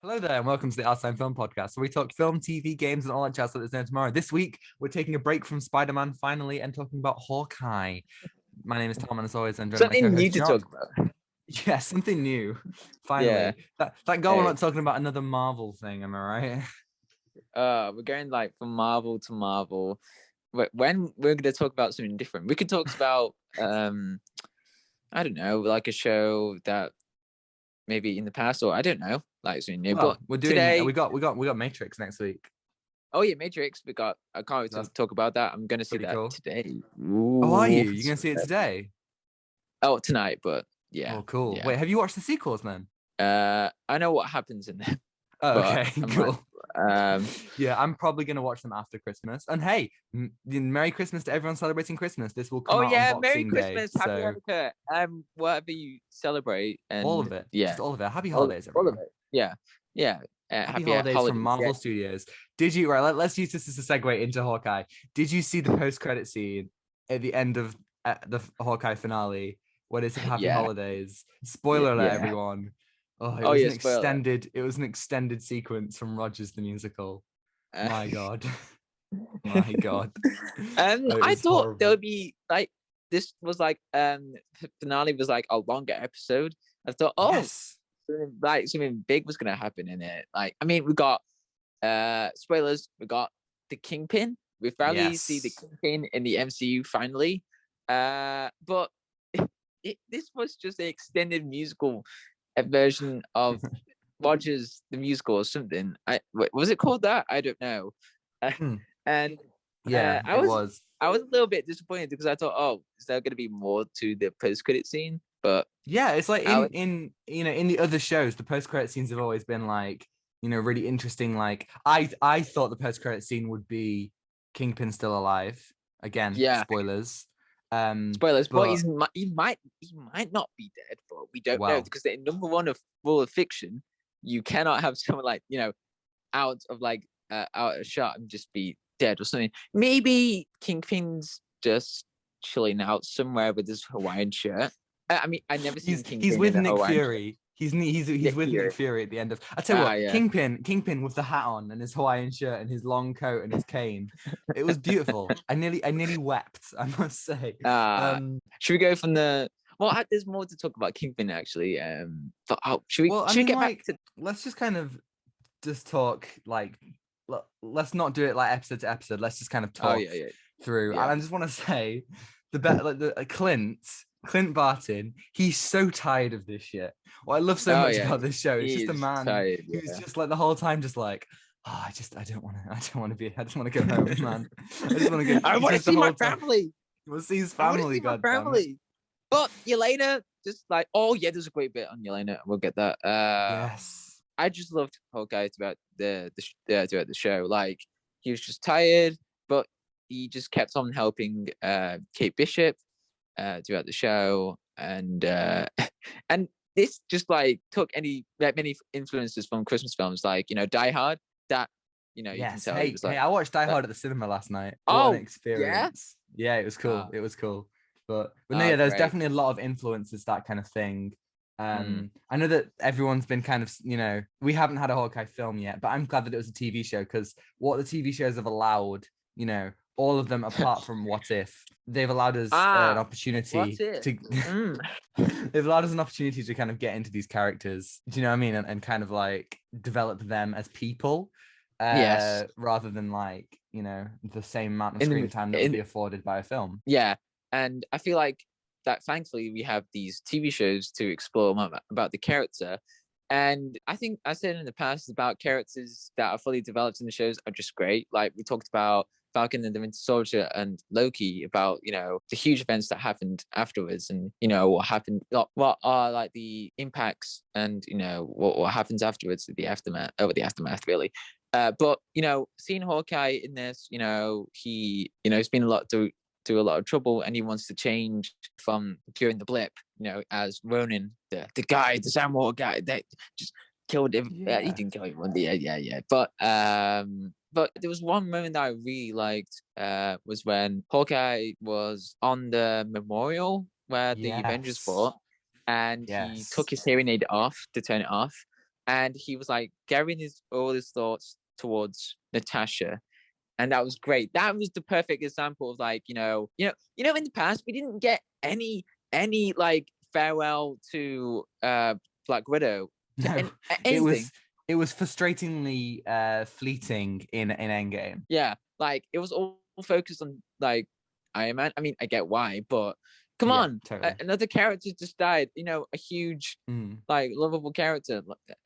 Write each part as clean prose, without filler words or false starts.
Hello there, and welcome to the Outside Film Podcast, where we talk film, TV, games, and all that jazz that is there tomorrow. This week, we're taking a break from Spider-Man finally and talking about Hawkeye. My name is Tom, and as always, I'm joined by my Something new co-host to John. talk about. Yeah, something new. Yeah. Finally, that goal. We're Hey. not talking about another Marvel thing, am I right? We're going like from Marvel to Marvel. When we're going to talk about something different, we could talk about I don't know, like a show that maybe in the past, or I don't know, like something new. Well, But we're doing. today, We got Matrix next week. oh yeah, Matrix. I can't wait to That's talk about that. I'm going to see pretty that cool. today. Oh, are Ooh. you? You're gonna see it today? Oh, tonight, but yeah. Oh, cool. Yeah. Wait, have you watched the sequels then? I know what happens in them, Oh, but okay, I'm cool. not, Yeah, I'm probably gonna watch them after Christmas. And hey, Merry Christmas to everyone celebrating Christmas. This will come oh out on yeah, Merry Boxing Day, Christmas, Happy so Hanukkah, whatever you celebrate, all and of it, yeah, just all of it. Happy all holidays, of everyone. it. Yeah, yeah. Happy Happy holidays from holidays. Yeah. Marvel Studios. Did you right? Let's use this as a segue into Hawkeye. Did you see the post-credit scene at the end of the Hawkeye finale when it said Happy Yeah, Holidays? yeah, Spoiler alert, yeah. everyone. Oh, it Oh was yeah, an spoiler. extended. It was an extended sequence from Rogers the Musical. Uh, My God. My God. It I was thought there horrible. would be like this was like finale was like a longer episode. I thought, oh, Yes. like something big was gonna happen in it. Like, I mean, we got spoilers. We got the Kingpin. We finally see the Yes. Kingpin in the MCU finally. But this was just an extended musical version of Rogers the musical or something. Was it called that? I don't know. Uh, Hmm. and Yeah, I it was was. I was a little bit disappointed because I thought, oh, is there going to be more to the post credit scene? But Yeah, it's like I was, in in the other shows, the post credit scenes have always been like, really interesting. Like I thought the post credit scene would be Kingpin still alive. Again, yeah, spoilers. spoilers. But But he might not be dead, but we don't know well, because the number one of rule of fiction, you cannot have someone like out of like out of shot and just be dead or something. Maybe Kingpin's just chilling out somewhere with his Hawaiian shirt. I mean, I never seen he's Kingpin in with a Nick Hawaiian shirt. Fury. He's Nick with Nick Fury. Fury at the end of. I tell you what, Yeah. Kingpin with the hat on and his Hawaiian shirt and his long coat and his cane. It was beautiful. I nearly wept, I must say. Should we go from the? Well, there's more to talk about Kingpin actually. But should we? Well, I Should we mean, get back like, to? let's just kind of just talk like let's not do it like episode to episode. Let's just kind of Oh talk yeah, yeah, through. And yeah. I just want to say the bet like the Clint Barton, he's so tired of this shit. What I love so Oh much yeah. about this show, it's just a He's man tired. who's Yeah. just like the whole time just like, oh, I don't want to be, I just want to go home, man. I just want to go. I He want to says the see my whole time, family. he wants to see his I want to family, see my god damn it. family. But Yelena, just like, oh yeah, there's a great bit on Yelena. We'll get that. Yes. I just loved Hawkeye throughout throughout the show. Like, he was just tired, but he just kept on helping Kate Bishop throughout the show, and and this just like took many influences from Christmas films, like Die Hard. That you can Yes. tell he Hey, was hey, like, I watched Die that, Hard at the cinema last night. What an oh yeah, experience. Yeah, it was cool. It was cool. But no, yeah, there's great. definitely a lot of influences, that kind of thing. Mm. I know that everyone's been kind of, we haven't had a Hawkeye film yet, but I'm glad that it was a TV show, because what the TV shows have allowed, all of them apart from What If, they've allowed us an What opportunity if? to Mm. they've allowed us an opportunity to kind of get into these characters. Do you know what I mean? And kind of like develop them as people, Yes. rather than like, the same amount of In screen the time that would be afforded by a film. Yeah, and I feel like that thankfully we have these TV shows to explore more about the character. And I think I said in the past about characters that are fully developed in the shows are just great. Like, we talked about Falcon and the Winter Soldier and Loki, about the huge events that happened afterwards, and what happened, what are like the impacts, and what happens afterwards, the aftermath, the aftermath really. But seeing Hawkeye in this, he's been to a lot of trouble, and he wants to change from during the blip, as Ronin, the guy, the samurai guy that just killed him. He didn't kill anyone. Yeah. But there was one moment that I really liked, was when Hawkeye was on the memorial where the Avengers Yes. fought, and he Yes. took his hearing aid off to turn it off, and he was like gathering all his thoughts towards Natasha, and that was great. That was the perfect example of like, in the past we didn't get any like farewell to Black Widow, to No, anything. it was frustratingly fleeting in Endgame. Yeah, like it was all focused on like Iron Man. I mean, I get why, but come Yeah, on, totally. another character just died. A huge, like, lovable character.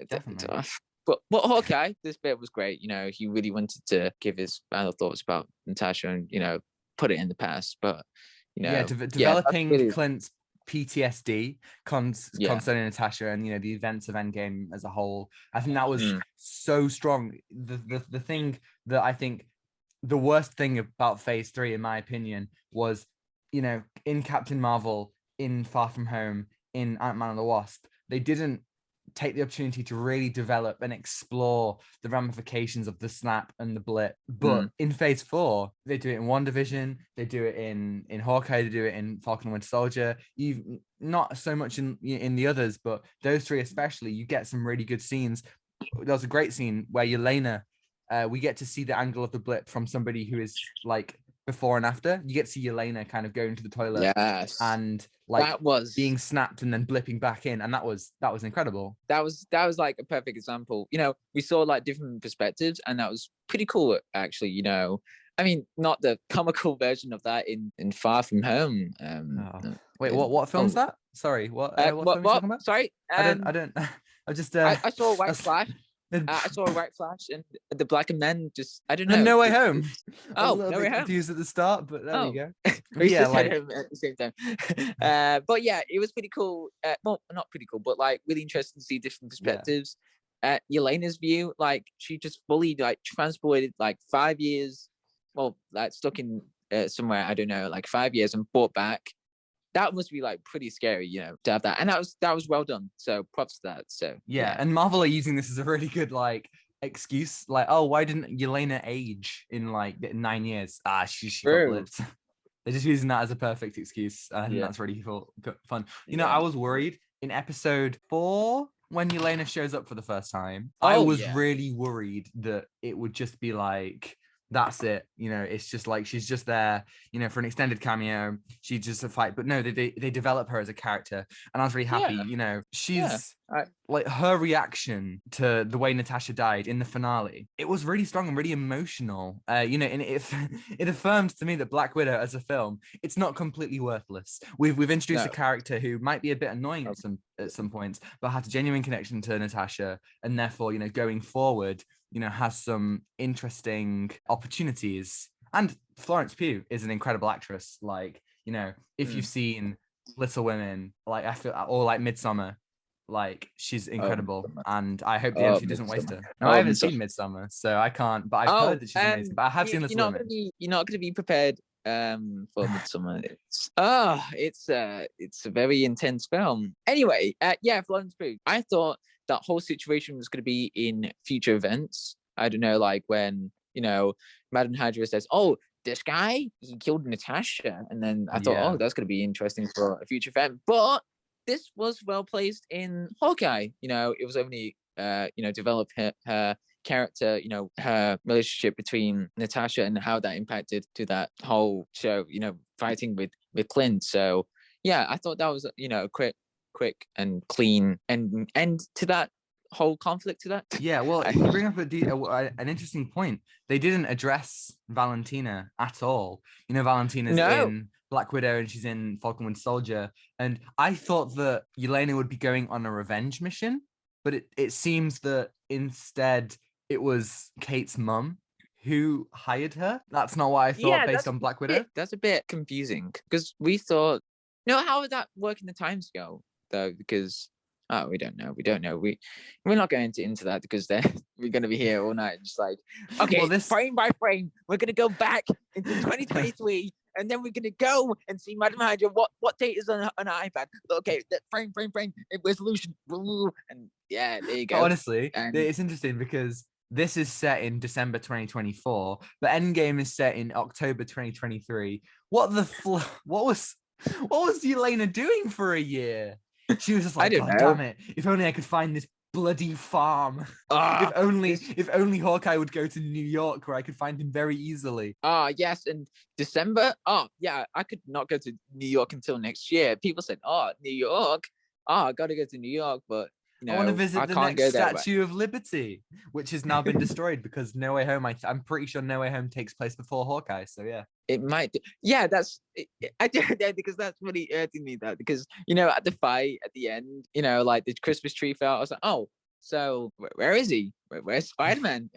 Definitely. But Hawkeye, this bit was great. He really wanted to give his final thoughts about Natasha and put it in the past. But Yeah, developing Clint's PTSD concerning Natasha and the events of Endgame as a whole. I think that was so strong. The thing that I think the worst thing about Phase 3, in my opinion, was in Captain Marvel, in Far From Home, in Ant-Man and the Wasp, they didn't take the opportunity to really develop and explore the ramifications of the snap and the blip. But in Phase 4, they do it in WandaVision, they do it in Hawkeye, they do it in Falcon and Winter Soldier. You've not so much in the others, but those three especially, you get some really good scenes. There was a great scene where Yelena, we get to see the angle of the blip from somebody who is like before and after. You get to see Yelena kind of going to the toilet and like that was being snapped and then blipping back in, and that was incredible. That was like a perfect example. We saw like different perspectives, and that was pretty cool actually. I mean, not the comical version of that in Far From Home. Wait, what film's that? Sorry, what film are you talking about? Sorry, I don't. I just I saw a white flash. I saw a white flash, and the black and men just, I don't know. No Way Home. Oh, a little bit confused at the start, but there we go. Yeah, like at the same time. But yeah, it was pretty cool. Well, not pretty cool, but like really interesting to see different perspectives. Yelena's view, like she just fully like transported like 5 years, well, like stuck in somewhere, I don't know, like 5 years and brought back. That must be like pretty scary, to have that. And that was well done. So props to that. So yeah. And Marvel are using this as a really good like excuse. Like, oh, why didn't Yelena age in like 9 years? She got blipped. They're just using that as a perfect excuse. And that's really fun. I was worried in episode 4 when Yelena shows up for the first time. I was really worried that it would just be like, that's it, it's just like she's just there, for an extended cameo. She's just a fight, but no, they develop her as a character, and I was really happy. She's like, her reaction to the way Natasha died in the finale, it was really strong and really emotional. And it affirmed to me that Black Widow as a film, it's not completely worthless. We've introduced a character who might be a bit annoying at some points, but has a genuine connection to Natasha, and therefore, going forward, has some interesting opportunities. And Florence Pugh is an incredible actress. Like, if you've seen Little Women, like I feel, or like Midsommar, like she's incredible. And I hope the MC doesn't waste her. No, I haven't seen Midsommar, so I can't, but I've heard that she's amazing. But I have seen Little Women. You're not going to be prepared for Midsommar. It's a very intense film. Anyway, Florence Pugh. I thought that whole situation was going to be in future events. I don't know, like when, Madam Hydra says, oh, this guy, he killed Natasha. And then I thought, that's going to be interesting for a future event. But this was well placed in Hawkeye. It was only, develop her character, her relationship between Natasha and how that impacted to that whole show, fighting with Clint. So, yeah, I thought that was, a quick and clean end to that whole conflict to that. Yeah, well, you bring up an interesting point. They didn't address Valentina at all. Valentina's in Black Widow and she's in Falcon Winter Soldier. And I thought that Yelena would be going on a revenge mission, but it seems that instead it was Kate's mum who hired her. That's not what I thought based on Black Widow. That's a bit confusing because we thought, how would that work in the timescale though? Because we don't know. We're not going into that because we're going to be here all night, just like, okay, well, frame by frame, we're going to go back into 2023, and then we're going to go and see Madam Hydra. What date is on an iPad? Okay, that frame, resolution, and yeah, there you go. Honestly, it's interesting because this is set in December 2024, but Endgame is set in October 2023. What was Yelena doing for a year? She was just like, oh, damn it. If only I could find this bloody farm. Ah, if only Hawkeye would go to New York where I could find him very easily. yes, and December. Oh, yeah, I could not go to New York until next year. People said, "Oh, New York. Oh, I got to go to New York," but I want to I visit the can't next go there. Right. Statue of Liberty, which has now been destroyed because No Way Home. I'm pretty sure No Way Home takes place before Hawkeye. So yeah, It might. Yeah, that's. I did that because that's really irritating me. That because at the fight at the end, like the Christmas tree fell. I was like, oh, so where is he? Where's Spider-Man?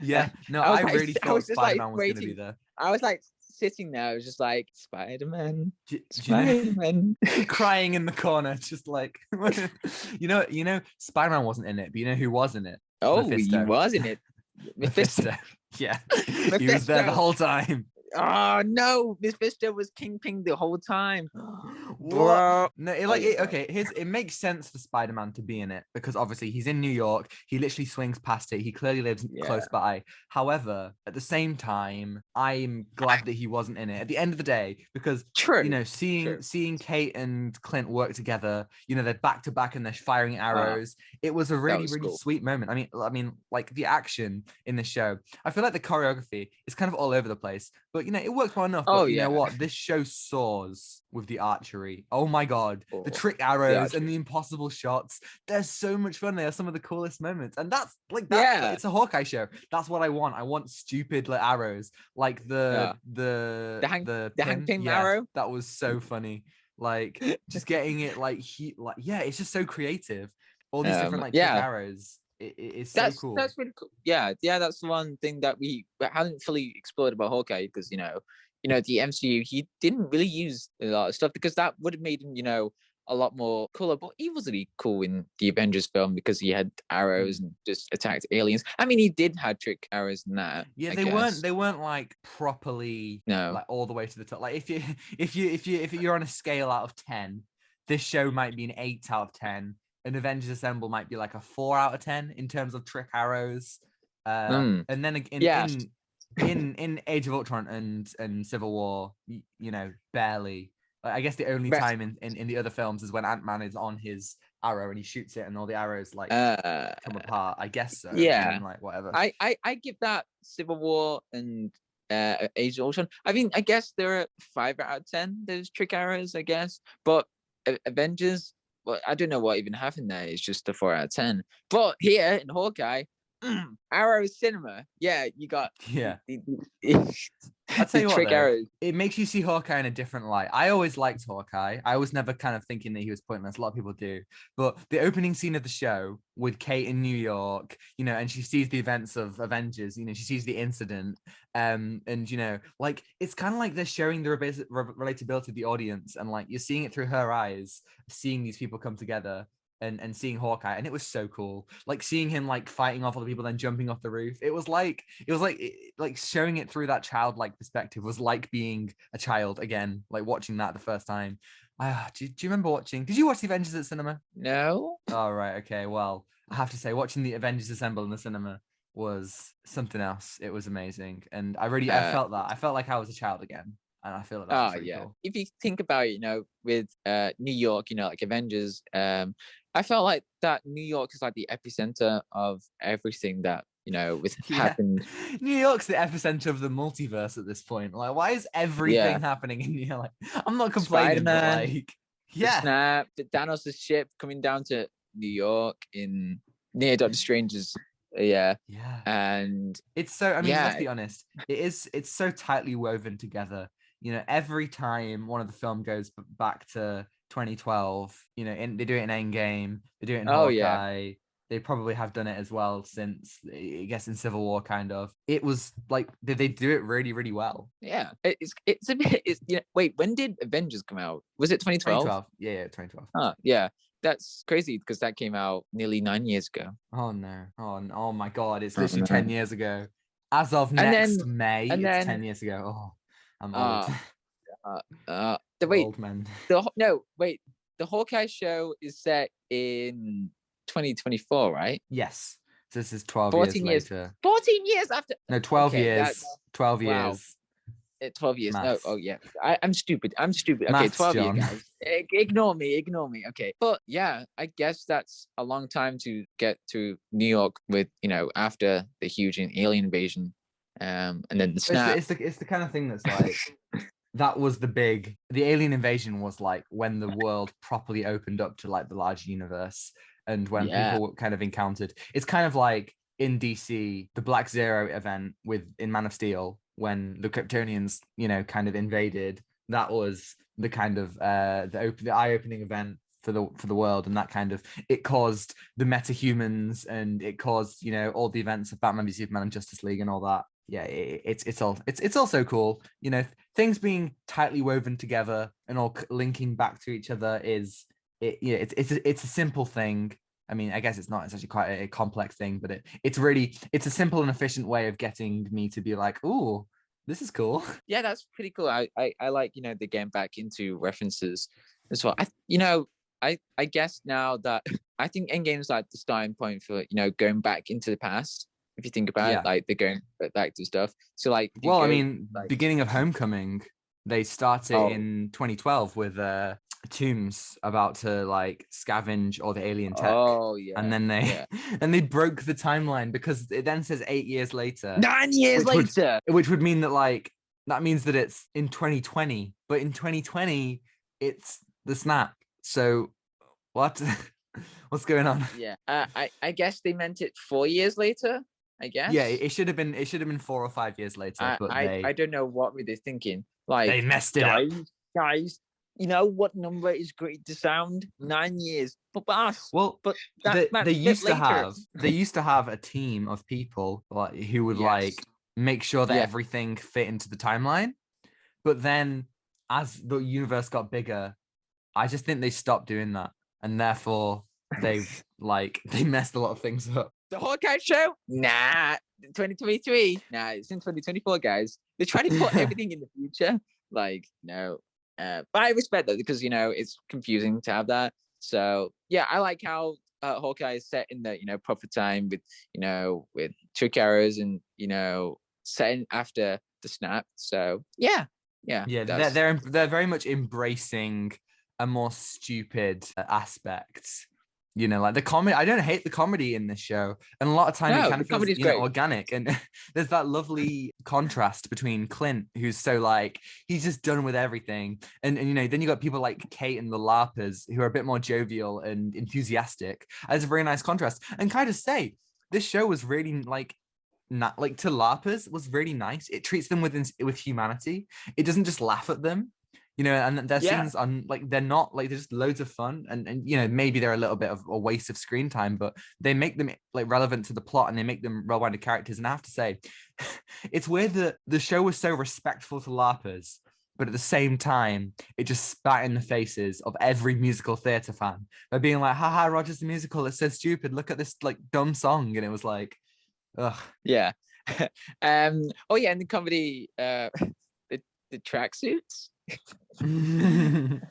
yeah. No, I was I like, really I thought was just like Spider-Man was going to be waiting. there. I was like sitting there. I was just like Spider-Man, Do Spider-Man, crying in the corner, just like Spider-Man wasn't in it, but you know who was in it? Oh, Mephisto. he was in it. Mephisto. Yeah, Mephisto. he was there the whole time. Oh no, Mephisto was Kingpin the whole time. What? No, it makes sense for Spider-Man to be in it because obviously he's in New York. He literally swings past it. He clearly lives close by. However, at the same time, I'm glad that he wasn't in it at the end of the day because seeing Kate and Clint work together, they're back to back and they're firing arrows. It was a really really cool. Sweet moment. I mean, like the action in the show. I feel like the choreography is kind of all over the place, but it works well enough. But you know what? This show soars with the archery. Oh my god, the trick arrows and the impossible shots. They're so much fun. They are some of the coolest moments, and that's like that. Yeah. It's a Hawkeye show. That's what I want. I want stupid arrows, like the hangpin arrow. That was so funny. Like just getting it it's just so creative. All these different trick arrows. It's so cool. That's really cool. Yeah, that's the one thing that we haven't fully explored about Hawkeye because the MCU, he didn't really use a lot of stuff because that would have made him a lot more cooler. But he was really cool in the Avengers film because he had arrows and just attacked aliens. I mean, he did have trick arrows in that. Yeah, they weren't like properly like all the way to the top. Like if you're on a scale out of 10, this show might be an 8 out of 10. An Avengers Assemble might be like a 4 out of 10 in terms of trick arrows. And then in Age of Ultron and Civil War, barely. I guess the only time in the other films is when Ant-Man is on his arrow and he shoots it and all the arrows come apart. I guess so. Yeah. Like whatever. I give that Civil War and Age of Ultron. I mean, I guess there are 5 out of 10. There's trick arrows, I guess. But Avengers, well, I don't know what even happened there. It's just a 4 out of 10. But here in Hawkeye, Arrow Cinema. Yeah, you got. Yeah. I'll tell you what, arrows. It makes you see Hawkeye in a different light. I always liked Hawkeye. I was never kind of thinking that he was pointless. A lot of people do. But the opening scene of the show with Kate in New York, and she sees the events of Avengers, she sees the incident. And, it's kind of like they're showing the relatability of the audience. And you're seeing it through her eyes, seeing these people come together. And seeing Hawkeye, and it was so cool. Like seeing him fighting off all the people, then jumping off the roof. It was like showing it through that childlike perspective was like being a child again. Like watching that the first time. Do you remember watching? Did you watch the Avengers at cinema? No. Oh right, okay. Well, I have to say, watching the Avengers Assemble in the cinema was something else. It was amazing, and I felt that. I felt like I was a child again. And I feel that really cool. If you think about it, with New York, like Avengers, I felt like that New York is like the epicenter of everything that happened. New York's the epicenter of the multiverse at this point. Like, why is everything happening in New York? I'm not complaining, but the snap, the Thanos' ship coming down to New York near Doctor Strange's. Yeah. And it's so. I mean, let's be honest. It's so tightly woven together. Every time one of the film goes back to 2012, they do it in Endgame, they do it in Hawkeye. They probably have done it as well since, I guess, in Civil War, kind of. It was like, they do it really, really well. Yeah, it's a bit. Wait, when did Avengers come out? Was it 2012? 2012. Yeah, 2012. Oh, yeah. That's crazy because that came out nearly 9 years ago. Oh no! Oh my God! It's literally 10 years ago. As of next May, it's 10 years ago. Oh, I'm old. Wait, old man. The Hawkeye show is set in 2024, right? Yes. So this is 12 years later. 14 years after. No, 12 years. 12 years. 12 years. No, Maths. oh yeah. I'm stupid. Okay, Maths, 12 years, John. guys. Ignore me. Okay. But yeah, I guess that's a long time to get to New York with, after the huge alien invasion. And then the snap. It's the kind of thing that's like that was the alien invasion was like when the world properly opened up to like the larger universe and when people kind of encountered. It's kind of like in DC, the Black Zero event in Man of Steel, when the Kryptonians, kind of invaded. That was the kind of the eye-opening event for the world, and that kind of it caused the metahumans, and it caused all the events of Batman v Superman and Justice League and all that. Yeah, it's also cool. Things being tightly woven together and all linking back to each other it's a simple thing. I mean, I guess it's actually quite a complex thing, but it's a simple and efficient way of getting me to be like, "Ooh, this is cool." Yeah, that's pretty cool. I like, the getting back into references as well. I guess now that I think Endgame's like the starting point for, going back into the past. If you think about it, like they're going back to stuff. So like, beginning of Homecoming, they started in 2012 with Tombs about to like scavenge all the alien tech. Oh yeah. And then they broke the timeline because it then says 8 years later. 9 years later. Which would mean that means that it's in 2020, but in 2020 it's the snap. So what? What's going on? Yeah. I guess they meant it 4 years later. I guess. Yeah, it should have been 4 or 5 years later. But I don't know what were they thinking. Like, they messed it up. Guys, what number is great to sound? 9 years. But they used to have a team of people who would like make sure that everything fit into the timeline. But then as the universe got bigger, I just think they stopped doing that. And therefore they messed a lot of things up. The Hawkeye show? Nah. 2023? Nah, it's in 2024, guys. They're trying to put everything in the future. Like, no. But I respect that because, it's confusing to have that. So, yeah, I like how Hawkeye is set in the, proper time with trick arrows and, set after the snap. So, yeah. They're very much embracing a more stupid aspect. Like the comedy, I don't hate the comedy in this show, and a lot of time it kind of feels organic. And there's that lovely contrast between Clint, who's so like he's just done with everything, and then you got people like Kate and the LARPers who are a bit more jovial and enthusiastic. It's a very nice contrast. And kind of say this show was really not like to LARPers was really nice. It treats them with humanity. It doesn't just laugh at them. And their scenes on they're not like there's just loads of fun and maybe they're a little bit of a waste of screen time, but they make them like relevant to the plot and they make them well-rounded characters. And I have to say, it's weird that the show was so respectful to LARPers, but at the same time, it just spat in the faces of every musical theater fan by being like, haha, Roger's the musical, it's so stupid. Look at this like dumb song. And it was like, ugh. Yeah. And the comedy, the tracksuits. And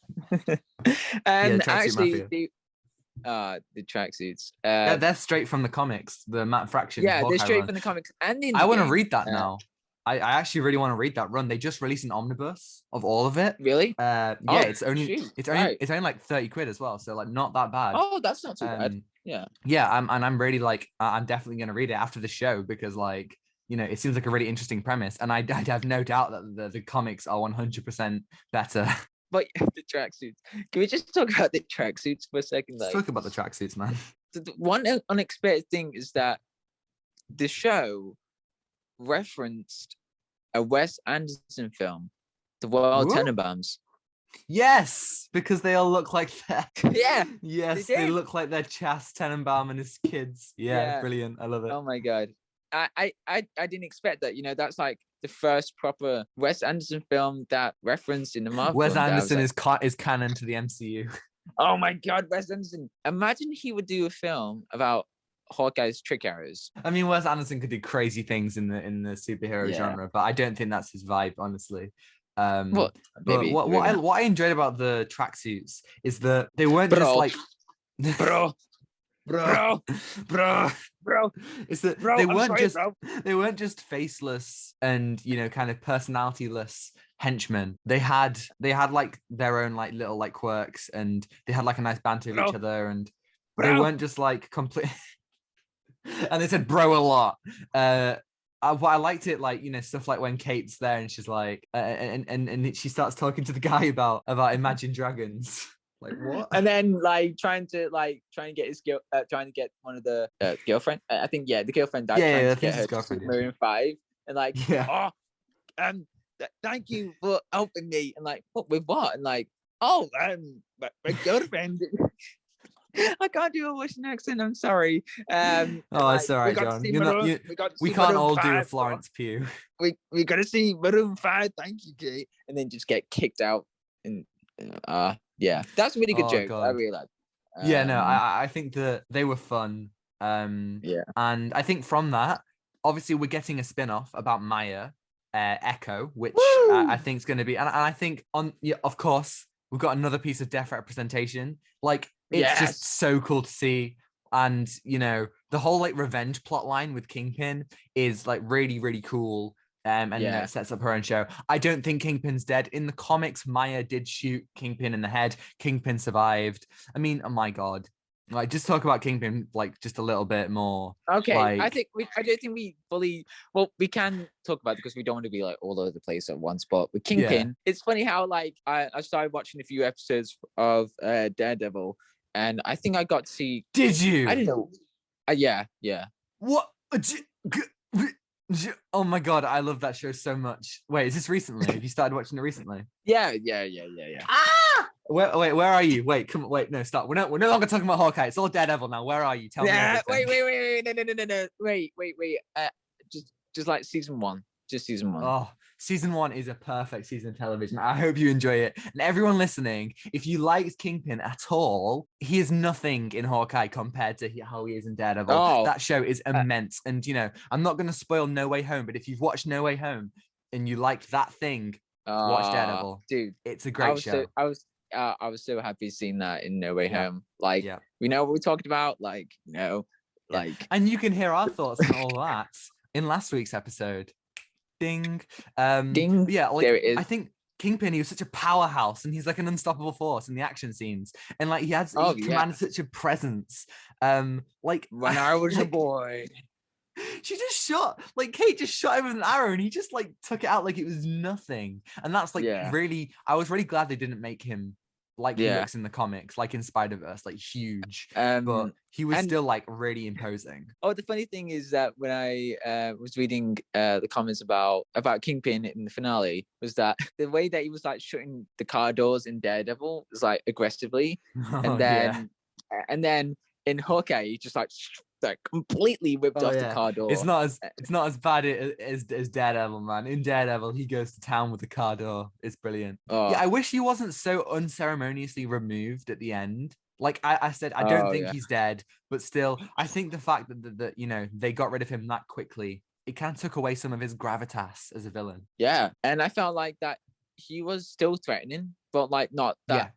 actually the tracksuits they're straight from the comics, the Matt Fraction they're straight from the comics. And I want to read that now. I actually really want to read that run. They just released an omnibus of all of it. Really? It's only like 30 quid as well, so like not that bad. Oh, that's not too bad. I'm really like I'm definitely gonna read it after the show because like it seems like a really interesting premise, and I have no doubt that the comics are 100% better. But the tracksuits. Can we just talk about the tracksuits for a second? Let's talk about the tracksuits, man. The one unexpected thing is that the show referenced a Wes Anderson film, The World Tenenbaums. Yes, because they all look like that. Yeah. Yes, they look like they're Chas Tenenbaum and his kids. Yeah, brilliant. I love it. Oh my god. I didn't expect that. That's like the first proper Wes Anderson film that referenced in the Marvel. Wes Anderson is canon to the MCU. Oh my god, Wes Anderson! Imagine he would do a film about Hawkeye's trick arrows. I mean, Wes Anderson could do crazy things in the superhero genre, but I don't think that's his vibe, honestly. What I enjoyed about the tracksuits is that they weren't just like bro. bro, bro, bro. It's that Bro, they weren't just faceless and kind of personalityless henchmen. They had like their own like little like quirks, and they had like a nice banter with each other, and they weren't just like complete. And they said bro a lot. What I liked it, like stuff like when Kate's there and she's like, and she starts talking to the guy about Imagine Dragons. Like what? And then like trying to get his trying to get one of the girlfriend. I think the girlfriend died. Yeah, trying to get her to Maroon 5, and like thank you for helping me, and like what with what, and like my girlfriend. I can't do a Western accent. I'm sorry. It's all right, John. We can't all do a Florence Pugh. We got to see Maroon 5. Thank you, Kate. And then just get kicked out. And that's a really good joke. God. I really like. I think that they were fun. And I think from that, obviously, we're getting a spin-off about Maya Echo, which I think is going to be, and I think of course, we've got another piece of deaf representation. Like. It's just so cool to see. And, the whole like revenge plot line with Kingpin is like really, really cool. And it sets up her own show. I don't think Kingpin's dead. In the comics, Maya did shoot Kingpin in the head. Kingpin survived. I mean, oh my God. Like, just talk about Kingpin, like, just a little bit more. Okay, like... I don't think we fully. Well, we can talk about it because we don't want to be like all over the place at once. But with Kingpin, it's funny how like I started watching a few episodes of Daredevil. And I think I got to see. Did you? I don't know. Yeah. What? Oh my God, I love that show so much. Wait, is this recently? Have you started watching it recently? Yeah. Ah! Wait, where are you? Wait, come on, wait, no, stop. We're no longer talking about Hawkeye. It's all Daredevil now. Where are you? Tell me everything. Wait. No. Just like season 1. Just season 1. Oh, season 1 is a perfect season of television. I hope you enjoy it. And everyone listening, if you liked Kingpin at all, he is nothing in Hawkeye compared to how he is in Daredevil. That show is immense. And, I'm not going to spoil No Way Home, but if you've watched No Way Home and you liked that thing, watch Daredevil. Dude, it's a great show. I was so happy seeing that in No Way Home. Like, we know what we talked about. Like, like. And you can hear our thoughts on all that in last week's episode. Ding. Ding. Yeah, like, there it is. I think Kingpin, he was such a powerhouse, and he's like an unstoppable force in the action scenes, and like he commanded such a presence. Like when I was a boy, she just shot, like Kate just shot him with an arrow, and he just like took it out like it was nothing. And that's like really, I was really glad they didn't make him like he looks in the comics, like in Spider-Verse, like huge. But he was still like really imposing. Oh, the funny thing is that when I was reading the comments about Kingpin in the finale, was that the way that he was like shutting the car doors in Daredevil was like aggressively, and then in Hawkeye he just like completely ripped off the car door. It's not as bad as Daredevil, man. In Daredevil, he goes to town with the car door. It's brilliant. Yeah, I wish he wasn't so unceremoniously removed at the end. Like I said, I don't think he's dead, but still, I think the fact that they got rid of him that quickly, it kind of took away some of his gravitas as a villain. Yeah, and I felt like that he was still threatening, but like not that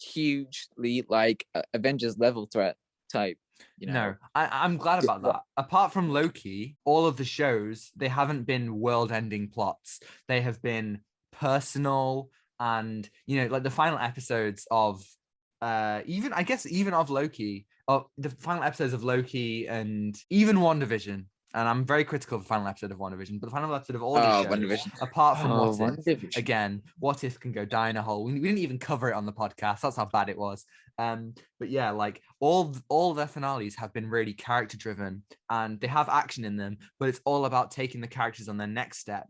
hugely like Avengers level threat type. No, I'm glad about that. Apart from Loki, all of the shows, they haven't been world-ending plots. They have been personal, and like the final episodes of even of Loki, of the final episodes of Loki, and even WandaVision. And I'm very critical of the final episode of WandaVision, but the final episode of all the shows, apart from What If, again, What If can go die in a hole. We didn't even cover it on the podcast. That's how bad it was. But yeah, like all their finales have been really character driven, and they have action in them, but it's all about taking the characters on their next step,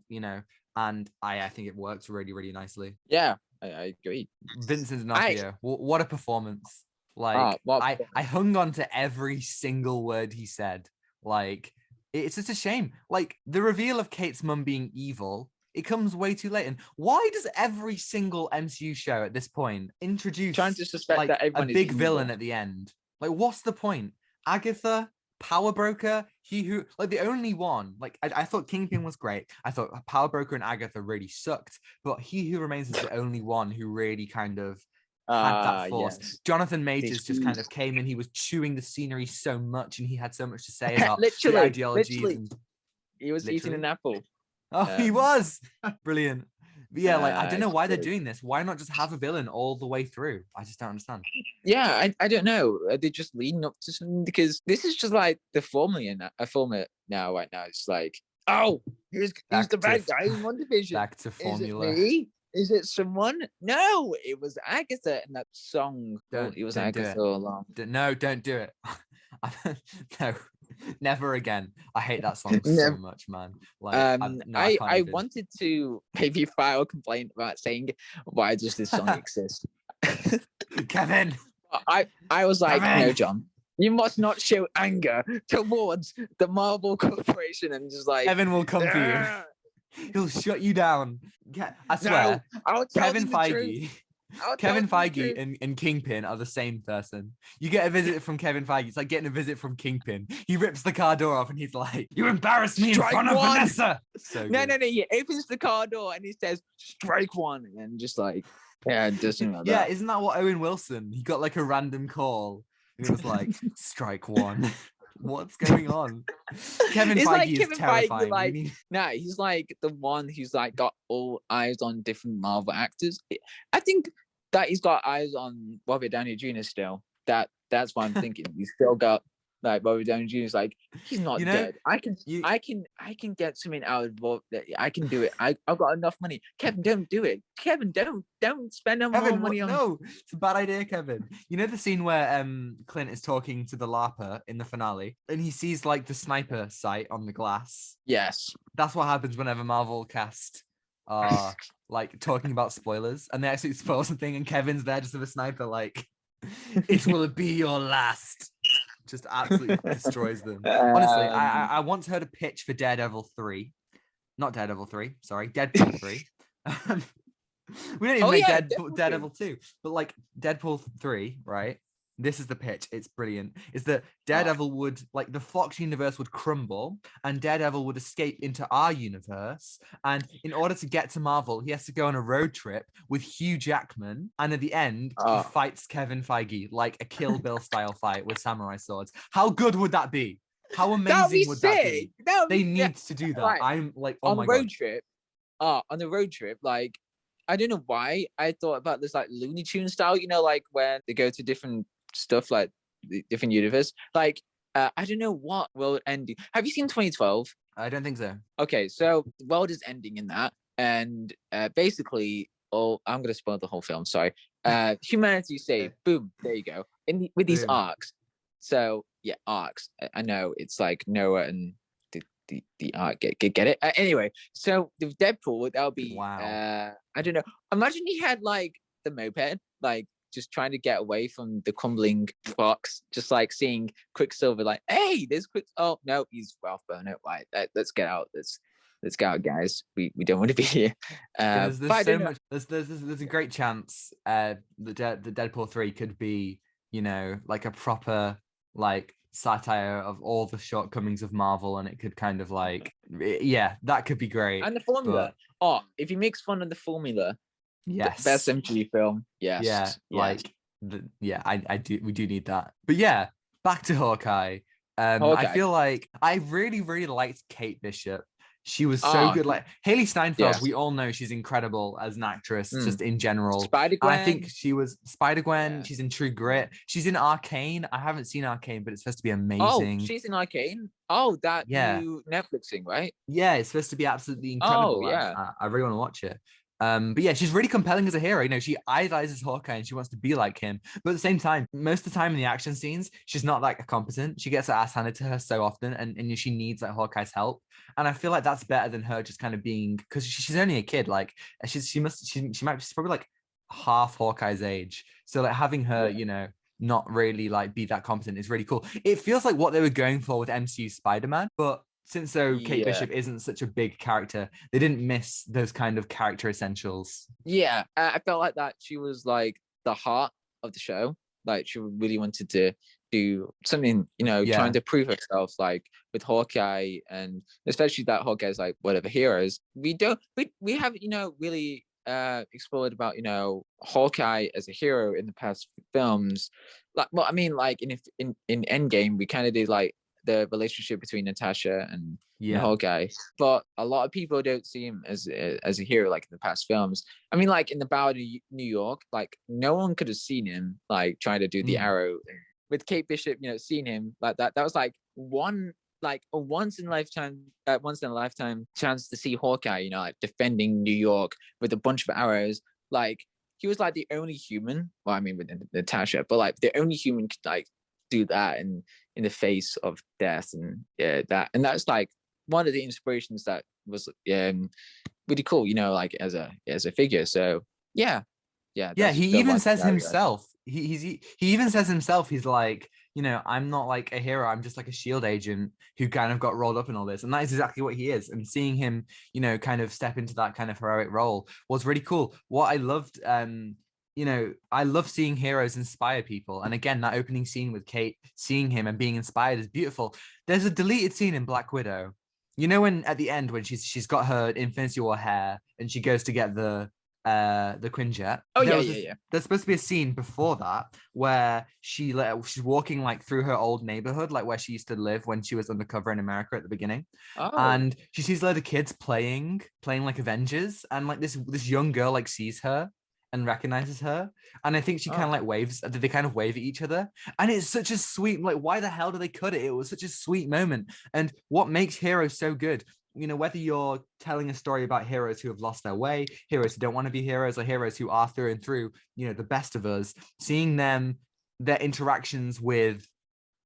and I think it works really, really nicely. Yeah, I agree. Vincent D'Onofrio, what a performance. Like, I hung on to every single word he said. Like, it's just a shame. Like, the reveal of Kate's mum being evil, it comes way too late. And why does every single MCU show at this point introduce trying to suspect like, that everyone a big villain at the end? Like, what's the point? Agatha, Power Broker, he who, like, the only one, like, I thought Kingpin was great. I thought Power Broker and Agatha really sucked, but He Who Remains is the only one who really kind of had that force. Yes. Jonathan Majors This just kind of was- came in. He was chewing the scenery so much, and he had so much to say about the literally, ideologies. literally, And he was eating an apple. oh, he was brilliant. But yeah, like I don't know It's why they're good. doing this. Why not just have a villain all the way through? I just don't understand. Yeah, I don't know. Are they just leading up to something? Because this is just like the formula now. A formula now, right now. It's like, oh, who's Back the bad to- guy in one division? Back to Is it formula. me? Is it someone? No, it was Agatha in that song. Don't- It was don't do Agatha it. all along. No, don't do it. No, never again. I hate that song so Never. much, man. Like, no, I can't I even. wanted to maybe file a complaint about saying, why does this song exist? Kevin. I was like, Kevin! no, John, you must not show anger towards the Marvel Corporation, and just like Kevin will come for you. "Ugh." He'll shut you down. I swear. No, I'll tell Kevin them the truth. Feige. I'll Kevin tell them the Feige truth. and Kingpin are the same person. You get a visit from Kevin Feige. It's like getting a visit from Kingpin. He rips the car door off and he's like, "You embarrassed me Strike in front of one." Vanessa." So No, good. no, no. He opens the car door and he says, "Strike one," and just like, yeah, it doesn't like Yeah, that. isn't that what Owen Wilson? He got like a random call. And it was like, "Strike one." What's going on? Kevin It's Feige like is Kevin Feige, terrifying. like, We need- nah, he's like the one who's like got all eyes on different Marvel actors. I think that he's got eyes on Robert Downey Jr. still. That's what I'm thinking. He's still got like Robert Downey Jr. is like, he's not You know, dead. I can get something out of Bob. I can do it. I've got enough money. Kevin, don't do it. Kevin, don't spend no more Kevin, money on. no, it's a bad idea, Kevin. You know the scene where Clint is talking to the LARPer in the finale, and he sees like the sniper sight on the glass. Yes. That's what happens whenever Marvel cast are like talking about spoilers, and they actually spoil something, and Kevin's there just with a sniper, like, "It will be your last." Just absolutely destroys them. Honestly, I want her to pitch for Daredevil 3. Not Daredevil 3, sorry, Deadpool 3. We don't even Oh, make yeah, Daredevil 2, but like Deadpool 3, right? This is the pitch. It's brilliant. Is that Daredevil would, like, the Fox universe would crumble and Daredevil would escape into our universe. And in order to get to Marvel, he has to go on a road trip with Hugh Jackman. And at the end, he fights Kevin Feige, like a Kill Bill style fight with samurai swords. How good would that be? How amazing would that be? They need to do that. Right. I'm like, oh on my the road God. trip. On the road trip, like, I don't know why I thought about this like Looney Tunes style, you know, like when they go to different stuff, like the different universe. Like, I don't know what world ending. Have you seen 2012? I don't think so. Okay, so the world is ending in that, and basically, I'm gonna spoil the whole film. Sorry. Humanity saved. Boom. There you go. With these Boom. arcs. So yeah, arcs. I know it's like Noah and the arc. Get it? Anyway, so with Deadpool, that'll be Wow. I don't know. Imagine he had like the moped, like just trying to get away from the crumbling Fox, just like seeing Quicksilver, like, hey, there's Quick. Oh no, he's Ralph Burnett. Right, let's get out. Let's get out, guys. We don't want to be here. There's so much. There's a great chance the Deadpool 3 could be, you know, like a proper like satire of all the shortcomings of Marvel, and it could kind of like, yeah, that could be great. And the formula. If he makes fun of the formula, yes, best MCU film. Yes. Yeah, like I do. We do need that. But yeah, back to Hawkeye. I feel like I really liked Kate Bishop. She was so good. Like Haley Steinfeld, we all know she's incredible as an actress, just in general. Spider-Gwen. I think she was Spider-Gwen. Yeah. She's in True Grit. She's in Arcane. I haven't seen Arcane, but it's supposed to be amazing. Oh, she's in Arcane. Oh, that new Netflix thing, right? Yeah, it's supposed to be absolutely incredible. Oh, yeah. I really want to watch it. But yeah, she's really compelling as a hero. You know, she idolizes Hawkeye and she wants to be like him. But at the same time, most of the time in the action scenes, she's not that competent. She gets her ass handed to her so often, and she needs like Hawkeye's help. And I feel like that's better than her just kind of being, because she's only a kid. Like she's probably like half Hawkeye's age. So like having her, you know, not really like be that competent is really cool. It feels like what they were going for with MCU Spider-Man, but since Kate Bishop isn't such a big character, they didn't miss those kind of character essentials. Yeah, I felt like that she was like the heart of the show. Like she really wanted to do something, you know, trying to prove herself, like with Hawkeye, and especially that Hawkeye's like whatever heroes. We haven't, you know, really explored about, Hawkeye as a hero in the past films. Like, well, I mean, like in Endgame, we kind of did like the relationship between Natasha and Hawkeye, but a lot of people don't see him as a hero like in the past films. I mean, like in the Battle of New York, like no one could have seen him like trying to do the arrow with Kate Bishop. Seeing him like that was like a once in a lifetime chance to see Hawkeye, like defending New York with a bunch of arrows. Like he was like the only human. Well, I mean with Natasha, but like the only human could like do that in the face of death, and that's like one of the inspirations that was really cool. Like as a figure. So yeah. He even says himself. He even says himself. He's like, I'm not like a hero. I'm just like a shield agent who kind of got rolled up in all this, and that is exactly what he is. And seeing him, kind of step into that kind of heroic role was really cool. What I loved, I love seeing heroes inspire people. And again, that opening scene with Kate, seeing him and being inspired is beautiful. There's a deleted scene in Black Widow. When at the end when she's got her Infinity War hair and she goes to get the Quinjet. Oh yeah. There's supposed to be a scene before that where she's walking like through her old neighborhood, like where she used to live when she was undercover in America at the beginning. And she sees a load of kids playing like Avengers, and like this young girl like sees her and recognizes her, and I think she kind of like waves. They kind of wave at each other, and it's such a sweet, like, why the hell do they cut it? It was such a sweet moment. And what makes Heroes so good, whether you're telling a story about heroes who have lost their way, heroes who don't want to be heroes, or heroes who are through and through, the best of us, seeing their interactions with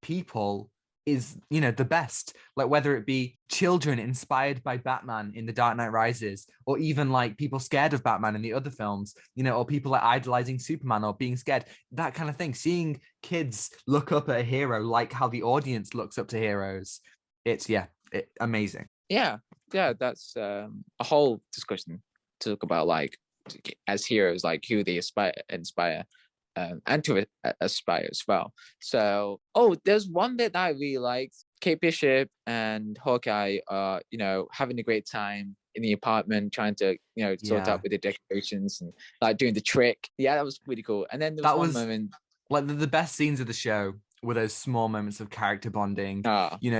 people is, the best. Like whether it be children inspired by Batman in The Dark Knight Rises, or even like people scared of Batman in the other films, or people like idolizing Superman or being scared, that kind of thing. Seeing kids look up at a hero like how the audience looks up to heroes, it's amazing. Yeah, that's a whole discussion to talk about, like as heroes, like who they inspire, and to aspire as well. So, there's one bit that I really liked. Kate Bishop and Hawkeye are, having a great time in the apartment, trying to, sort out with the decorations and like doing the trick. Yeah, that was really cool. And then there was one moment, like the best scenes of the show were those small moments of character bonding,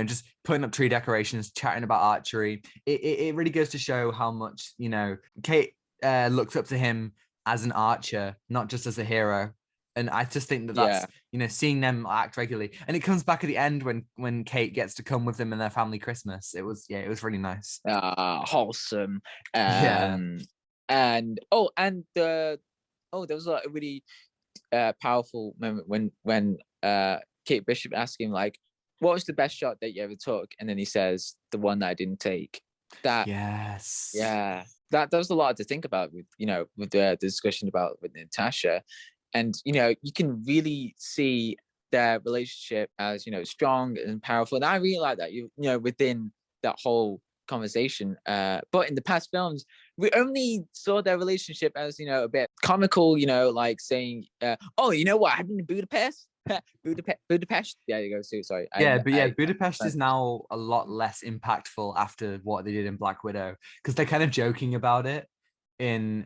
just putting up tree decorations, chatting about archery. It really goes to show how much, Kate looks up to him as an archer, not just as a hero. And I just think that's, seeing them act regularly. And it comes back at the end when Kate gets to come with them in their family Christmas. It was really nice. Wholesome. And there was a really powerful moment when Kate Bishop asked him, like, what was the best shot that you ever took? And then he says, the one that I didn't take. That was a lot to think about with the discussion about with Natasha. And you can really see their relationship as strong and powerful. And I really like that within that whole conversation. But in the past films, we only saw their relationship as a bit comical, like saying, you know what happened in Budapest? Budapest. Yeah, you go. Sorry. Budapest is now a lot less impactful after what they did in Black Widow, because they're kind of joking about it and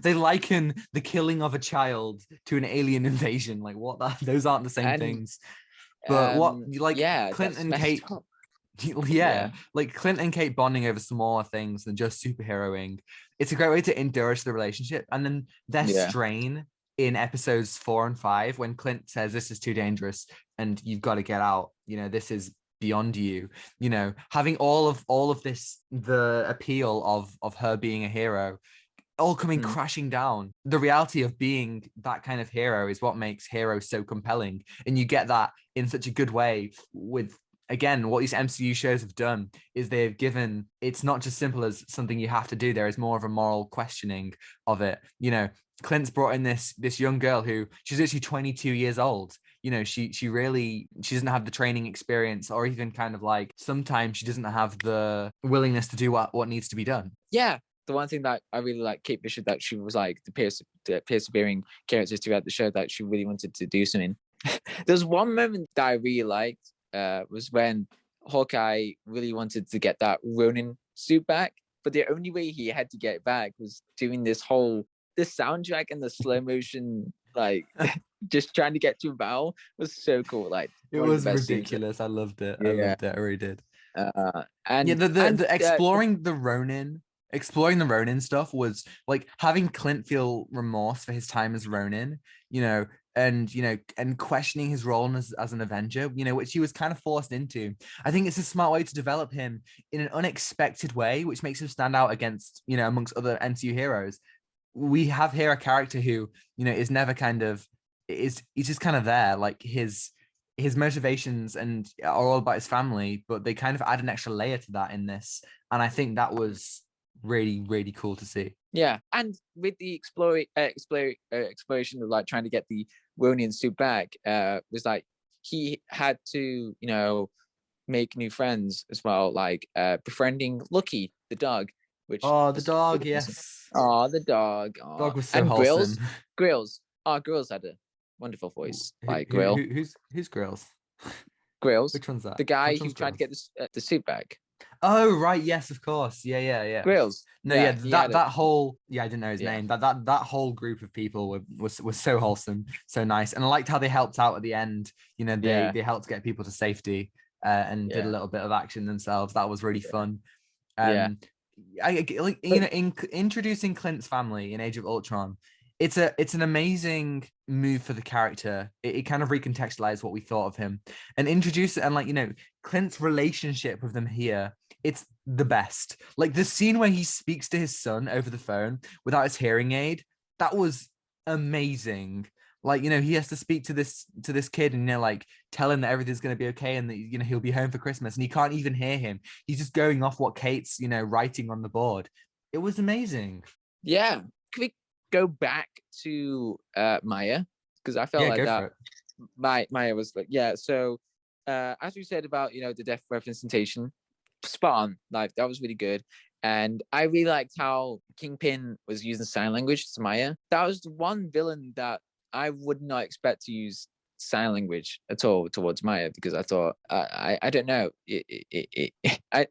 they liken the killing of a child to an alien invasion. Like what? Those aren't the same things. But Clint and Kate. Like Clint and Kate bonding over smaller things than just superheroing. It's a great way to endorse the relationship. And then their strain in episodes 4 and 5, when Clint says this is too dangerous and you've got to get out, this is beyond you, having all of this, the appeal of her being a hero all coming crashing down. The reality of being that kind of hero is what makes heroes so compelling, and you get that in such a good way with, again, what these MCU shows have done is they've given, it's not just simple as something you have to do. There is more of a moral questioning of it. Clint's brought in this young girl who, she's actually 22 years old. She doesn't have the training experience, or even kind of like sometimes she doesn't have the willingness to do what needs to be done. Yeah. The one thing that I really like Kate Bishop, that she was like the persevering character throughout the show, that she really wanted to do something. There's one moment that I really liked, was when Hawkeye really wanted to get that Ronin suit back. but the only way he had to get back was doing this soundtrack and the slow motion, like just trying to get to a battle was so cool. Like it was ridiculous. I loved it. I loved it. I really did. And yeah, the exploring the Ronin stuff was like having Clint feel remorse for his time as Ronin, and questioning his role as an Avenger, which he was kind of forced into. I think it's a smart way to develop him in an unexpected way, which makes him stand out against, amongst other MCU heroes. We have here a character who, is never he's just kind of there. Like his motivations and are all about his family, but they kind of add an extra layer to that in this. And I think that was really, really cool to see. Yeah. And with the exploration of like trying to get the Ronin suit back, was like he had to, make new friends as well, like befriending Lucky, the dog. Which the dog, yes. The dog. Dog was so wholesome. Grills had a wonderful voice. Like Grill. Who's Grills? Grills. Which one's that? The guy who tried to get the suit back. Oh right, yes, of course. Yeah. Grills. No, yeah, that whole I didn't know his name. That whole group of people was so wholesome, so nice, and I liked how they helped out at the end. They helped get people to safety and did a little bit of action themselves. That was really fun. Introducing Clint's family in Age of Ultron, it's an amazing move for the character. It kind of recontextualized what we thought of him and introduce it, and Clint's relationship with them here, it's the best. Like the scene where he speaks to his son over the phone without his hearing aid, that was amazing. Like, he has to speak to this kid and, tell him that everything's going to be okay and that, he'll be home for Christmas, and he can't even hear him. He's just going off what Kate's, writing on the board. It was amazing. Yeah. Can we go back to Maya? Because I felt like that. Maya was like, so as we said about, the death representation, spot on. Like, that was really good. And I really liked how Kingpin was using sign language to Maya. That was the one villain that I would not expect to use sign language at all towards Maya, because I thought I don't know, I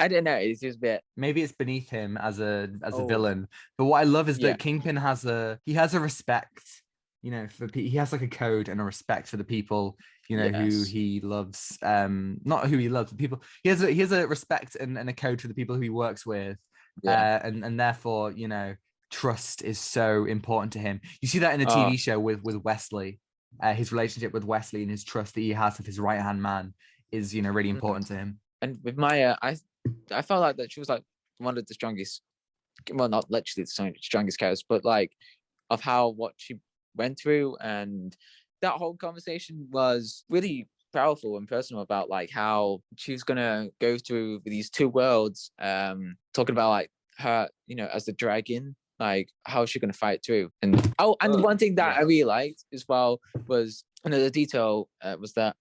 don't know, it's just a bit, maybe it's beneath him as a villain. But what I love is that Kingpin has a respect, he has like a code and a respect for the people who he loves, not who he loves, the people he has a respect and a code for the people who he works with, and therefore trust is so important to him. You see that in the TV show with Wesley. His relationship with Wesley and his trust that he has of his right-hand man is, really important to him. And with Maya, I felt like that she was like one of the strongest, well, not literally the strongest characters, but like of what she went through, and that whole conversation was really powerful and personal about like how she was gonna go through these two worlds, talking about like her, as the dragon, like how is she going to fight through. And the one thing that I really liked as well was another detail, was that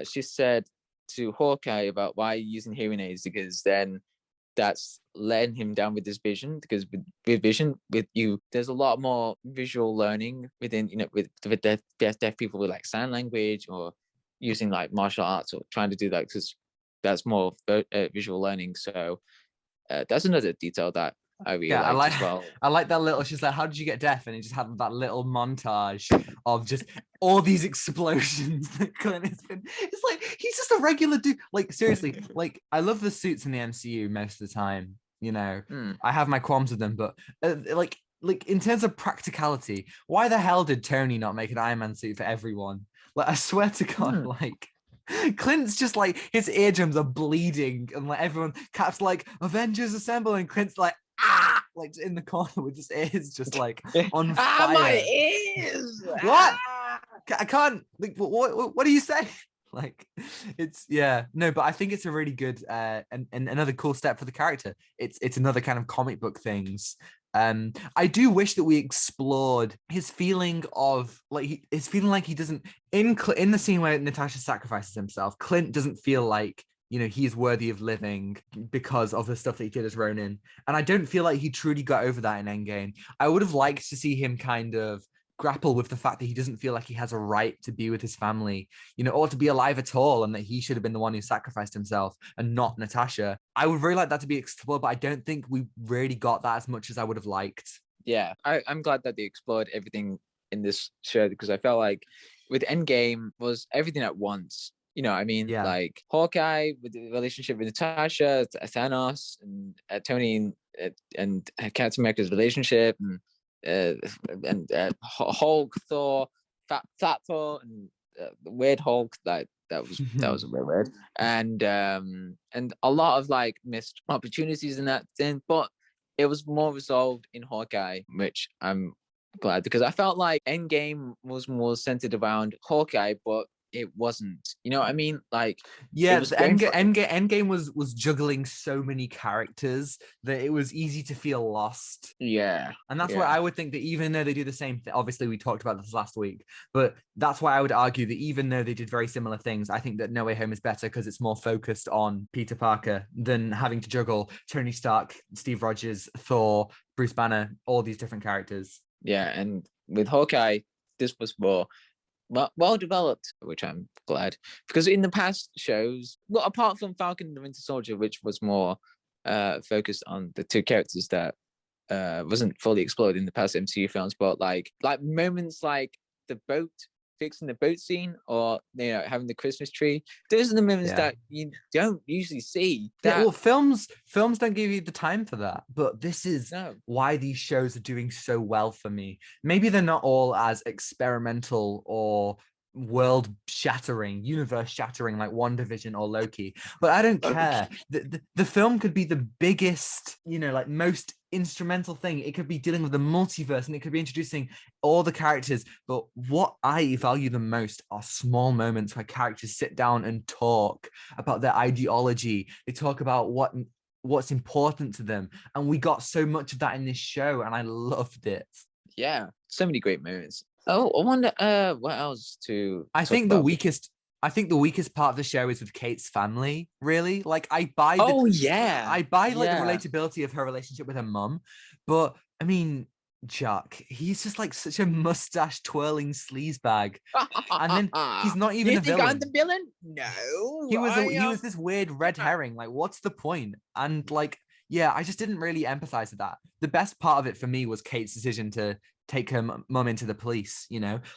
she said to Hawkeye about why you're using hearing aids, because then that's letting him down with his vision, because with vision, with you, there's a lot more visual learning within, with deaf people with like sign language or using like martial arts or trying to do that, because that's more visual learning. So that's another detail that I really liked as well. I like that little, she's like, how did you get deaf? And it just had that little montage of just all these explosions that Clint has been. It's like, he's just a regular dude. Like, seriously, like, I love the suits in the MCU most of the time. I have my qualms with them, but like in terms of practicality, why the hell did Tony not make an Iron Man suit for everyone? Like, I swear to God, like, Clint's just like, his eardrums are bleeding, and like everyone, Cap's like, Avengers assemble, and Clint's like, like in the corner with his ears just like on fire. My ears! What? I can't, like, what do you say? Like, it's no, but I think it's a really good and another cool step for the character. It's another kind of comic book things. I do wish that we explored his feeling of like his feeling like he doesn't, in the scene where Natasha sacrifices himself, Clint doesn't feel like he's worthy of living because of the stuff that he did as Ronin. And I don't feel like he truly got over that in Endgame. I would have liked to see him kind of grapple with the fact that he doesn't feel like he has a right to be with his family, or to be alive at all, and that he should have been the one who sacrificed himself and not Natasha. I would really like that to be explored, but I don't think we really got that as much as I would have liked. Yeah, I'm glad that they explored everything in this show, because I felt like with Endgame was everything at once. Yeah. Like Hawkeye with the relationship with Natasha, Thanos, and Tony and Captain America's relationship, and Hulk, Thor, Fat Thor, and the Weird Hulk. That was a bit weird, and a lot of like missed opportunities in that thing, but it was more resolved in Hawkeye, which I'm glad, because I felt like Endgame was more centered around Hawkeye, but it wasn't. You know what I mean? Like, yeah, it was the Endgame was juggling so many characters that it was easy to feel lost. Yeah, and that's why I would think that even though they do the same thing, obviously we talked about this last week, but that's why I would argue that even though they did very similar things, I think that No Way Home is better because it's more focused on Peter Parker than having to juggle Tony Stark, Steve Rogers, Thor, Bruce Banner, all these different characters. Yeah, and with Hawkeye, this was more well developed, which I'm glad, because in the past shows, well, apart from Falcon and the Winter Soldier, which was more focused on the two characters that wasn't fully explored in the past MCU films, but like moments like the boat, fixing the boat scene, or having the Christmas tree, those are the moments that you don't usually see. Well, films don't give you the time for that, but this is why these shows are doing so well for me. Maybe they're not all as experimental or world shattering, universe shattering like WandaVision or Loki, but I don't care. The film could be the biggest, like most instrumental thing. It could be dealing with the multiverse, and it could be introducing all the characters, but what I value the most are small moments where characters sit down and talk about their ideology. They talk about what's important to them, and we got so much of that in this show, and I loved it. Yeah, so many great moments. Oh, I wonder what else to I think the weakest part of the show is with Kate's family, really. Like, I buy the relatability of her relationship with her mum, but I mean, Chuck, he's just like such a mustache twirling sleazebag, and then he's not even a villain. I'm the villain? No, he was this weird red herring. Like, what's the point? And like, yeah, I just didn't really empathize with that. The best part of it for me was Kate's decision to take her mum into the police.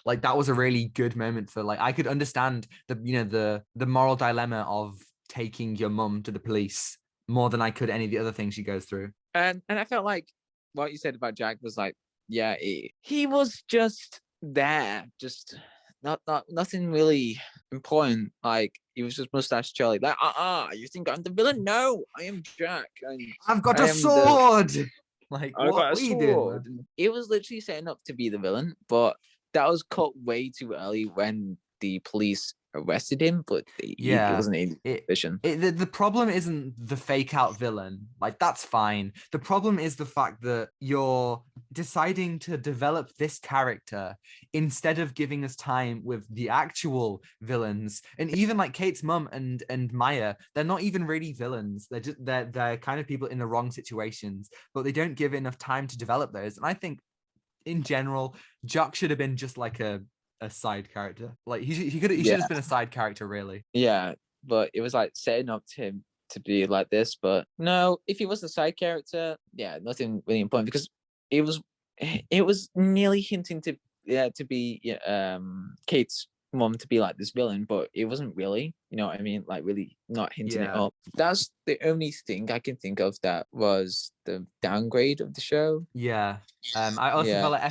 Like, that was a really good moment for, like, I could understand the moral dilemma of taking your mum to the police more than I could any of the other things she goes through. And I felt like what you said about Jack was like, yeah, he was just there, just nothing really important. Like, he was just mustache Charlie. Like, you think I'm the villain? No, I am Jack. I've got a sword. Like, what are you doing? It was literally setting up to be the villain, but that was cut way too early when the police arrested him. But it wasn't a suspicion. The problem isn't the fake out villain. Like, that's fine. The problem is the fact that you're deciding to develop this character instead of giving us time with the actual villains. And even like Kate's mum and Maya, they're not even really villains. They're kind of people in the wrong situations, but they don't give enough time to develop those. And I think in general, Jock should have been just like a side character. Like, he should have been a side character, really. Yeah, but it was like setting up him to be like this. But no, if he was a side character, nothing really important, because it was nearly hinting to be Kate's mom to be like this villain, but it wasn't really. You know what I mean? Like, really not hinting it up. That's the only thing I can think of that was the downgrade of the show. Yeah. I also felt like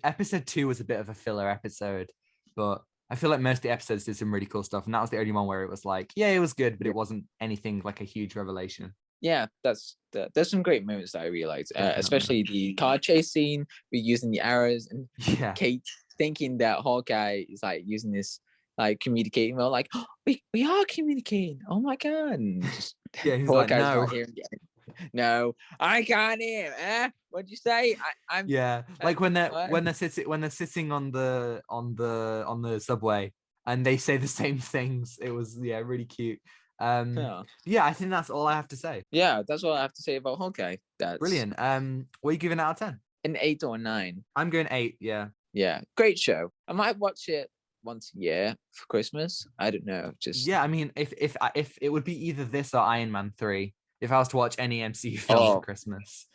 episode 2 was a bit of a filler episode, but I feel like most of the episodes did some really cool stuff, and that was the only one where it was like, yeah, it was good, but it wasn't anything like a huge revelation. Yeah, there's some great moments that I really liked, especially the car chase scene with using the arrows, and Kate thinking that Hawkeye is like using this, like, communicating well, like, oh, we are communicating. Oh my god! And just, he's like, no. No, I can't hear. What'd you say? I'm. Yeah, like when they're sitting on the subway and they say the same things. It was really cute. I think that's all I have to say. Yeah, that's all I have to say about Hawkeye. That's brilliant. What are you giving out of 10? An 8 or a 9. I'm going 8. Yeah. Yeah, great show. I might watch it once a year for Christmas. I don't know. Just Yeah, I mean, if it would be either this or Iron Man 3 if I was to watch any MCU film for Christmas.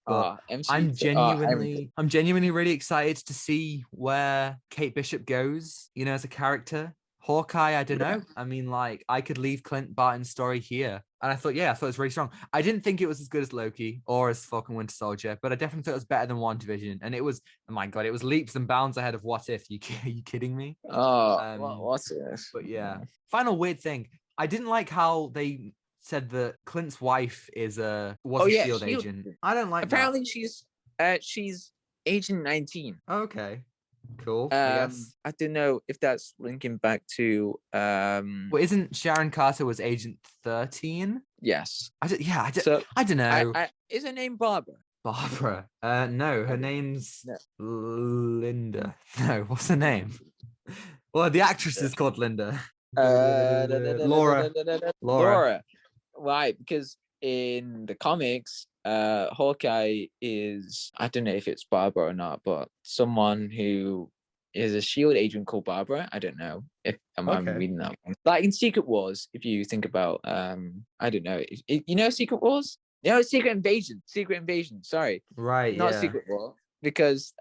But MCU. I'm genuinely really excited to see where Kate Bishop goes, as a character. Hawkeye, I don't know. I mean, like, I could leave Clint Barton's story here. And I thought it was really strong. I didn't think it was as good as Loki or as Falcon Winter Soldier, but I definitely thought it was better than WandaVision. And it was, oh my God, it was leaps and bounds ahead of What If. Are you kidding me? What's this? But yeah. Final weird thing. I didn't like how they said that Clint's wife was a Shield agent. I don't like apparently that. she's Agent 19. Okay. Cool. I guess. I don't know if that's linking back to Well, isn't Sharon Carter was Agent 13? Yes. I don't know. Is her name Barbara? Barbara. No, her name's Linda. No, what's her name? Well, the actress is called Linda. Laura. Right, because in the comics, Hawkeye is, I don't know if it's Barbara or not, but someone who is a Shield agent called Barbara. I don't know if I'm reading that one. Like in Secret Wars, if you think about, I don't know, Secret Wars? No, Secret Invasion. Sorry, right? Not Secret War, because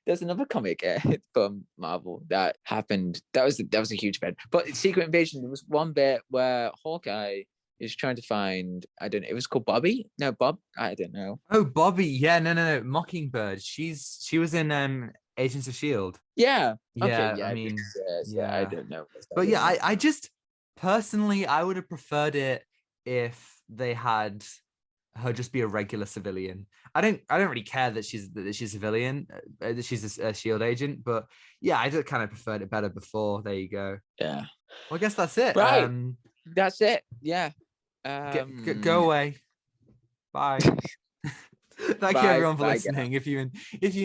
there's another comic from Marvel that happened. That was a huge event. But in Secret Invasion, there was one bit where Hawkeye is trying to find, I don't know, it was called Bobby? No, Bob? I don't know. Oh, Bobby. Yeah, no. Mockingbird. She was in Agents of S.H.I.E.L.D. Yeah. Yeah, okay, yeah. I mean, yeah. I don't know. But yeah, I just, personally, I would have preferred it if they had her just be a regular civilian. I don't really care that she's a civilian, that she's a S.H.I.E.L.D. agent, but yeah, I just kind of preferred it better before. There you go. Yeah. Well, I guess that's it. Right. That's it. Yeah. Go away. Bye. Thank you everyone for listening. If you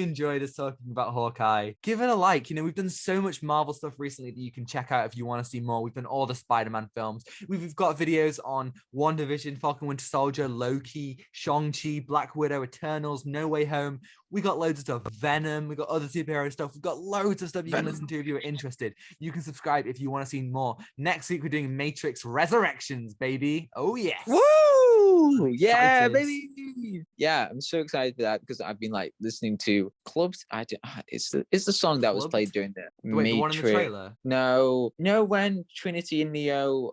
enjoyed us talking about Hawkeye, give it a like. We've done so much Marvel stuff recently that you can check out if you want to see more. We've done all the Spider-Man films. We've got videos on WandaVision, Falcon Winter Soldier, Loki, Shang-Chi, Black Widow, Eternals, No Way Home. We got loads of stuff. Venom. We got other superhero stuff. We've got loads of stuff you can listen to if you're interested. You can subscribe if you want to see more. Next week we're doing Matrix Resurrections, baby. Oh yes. Woo! Yeah, baby. Yeah, I'm so excited for that because I've been like listening to Clubs. It's the song that was played during the Matrix. The one in the trailer? No, when Trinity and Neo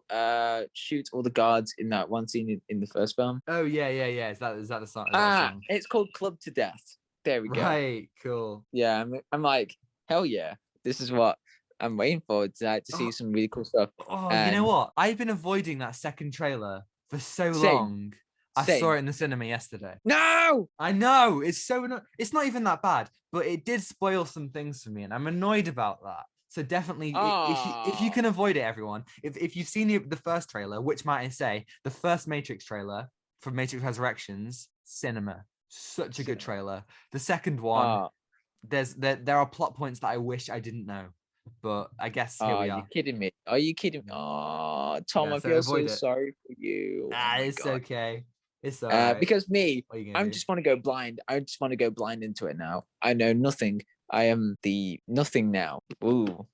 shoot all the guards in that one scene in the first film. Oh yeah. Is that the song? Song? It's called Club to Death. There we go. Right, cool. Yeah, I'm like, hell yeah, this is what I'm waiting for to see some really cool stuff. You know what? I've been avoiding that second trailer for so long. I saw it in the cinema yesterday. No! I know. It's it's not even that bad, but it did spoil some things for me, and I'm annoyed about that. So definitely, if you can avoid it, everyone, if you've seen the first trailer, which might I say, the first Matrix trailer for Matrix Resurrections, cinema. Such a good trailer. The second one, there are plot points that I wish I didn't know, but I guess here we are. Are you kidding me? Oh, Tom, Yeah, I feel so sorry for you. It's okay. It's all right. Because I just want to go blind. I just want to go blind into it now. I know nothing. I am the nothing now. Ooh.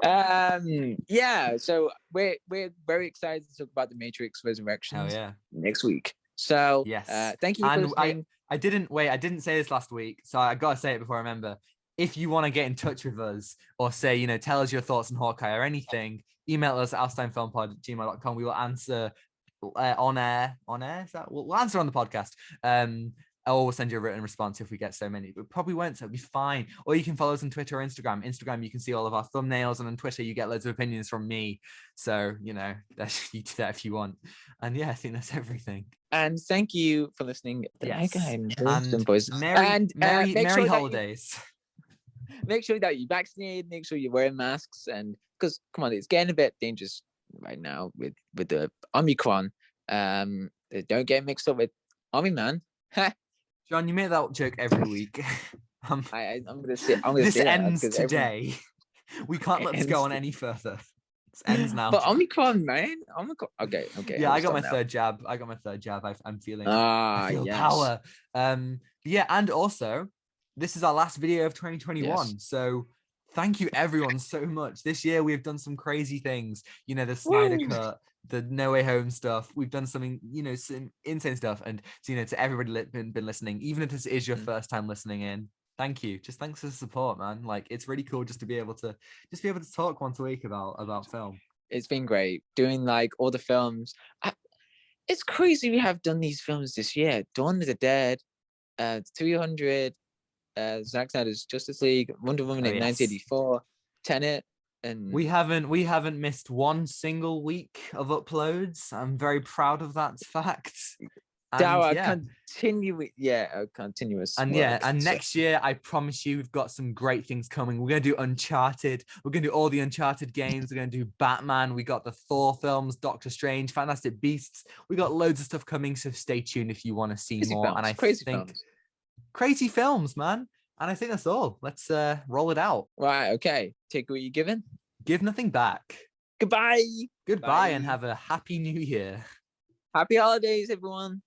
Yeah. So we're very excited to talk about the Matrix Resurrections next week. So yes, thank you for listening. I didn't say this last week, so I gotta say it before I remember. If you want to get in touch with us or say, tell us your thoughts on Hawkeye or anything, email us at outsteinfilmpod@gmail.com. We will answer on air. Is that we'll answer on the podcast. Or we'll send you a written response if we get so many. We probably won't, so it'll be fine. Or you can follow us on Twitter or Instagram. Instagram, you can see all of our thumbnails, and on Twitter, you get loads of opinions from me. So, you do that if you want. And yeah, I think that's everything. And thank you for listening. Yes. And merry holidays. Make sure that you vaccinate. Make sure you're wearing masks, and because come on, it's getting a bit dangerous right now with the Omicron. Don't get mixed up with Omni-Man. John, you make that joke every week. I'm gonna say this ends today. We can't let this go on any further. This ends now. But Omicron, man. Omicron. Okay. Yeah, I got my third jab. I'm feeling. I feel power. Yeah, and also this is our last video of 2021. Yes. So thank you everyone so much. This year we've done some crazy things. You know, the Snyder Woo! Cut, the No Way Home stuff. We've done something, some insane stuff. And so, to everybody been listening, even if this is your first time listening in, thank you. Just thanks for the support, man. Like, it's really cool just to be able to talk once a week about film. It's been great doing like all the films. It's crazy we have done these films this year. Dawn of the Dead, 300, Zack Snyder's Justice League, Wonder Woman in 1984, Tenet, and we haven't missed one single week of uploads. I'm very proud of that fact. Continuous. And work, and next year, I promise you, we've got some great things coming. We're gonna do Uncharted. We're gonna do all the Uncharted games. We're gonna do Batman. We got the Thor films, Doctor Strange, Fantastic Beasts. We got loads of stuff coming. So stay tuned if you want to see more. Films, and I crazy think films. Crazy films, man. And I think that's all. Let's roll it out. Right. Okay. Take what you're given. Give nothing back. Goodbye. Goodbye, and have a happy new year. Happy holidays, everyone.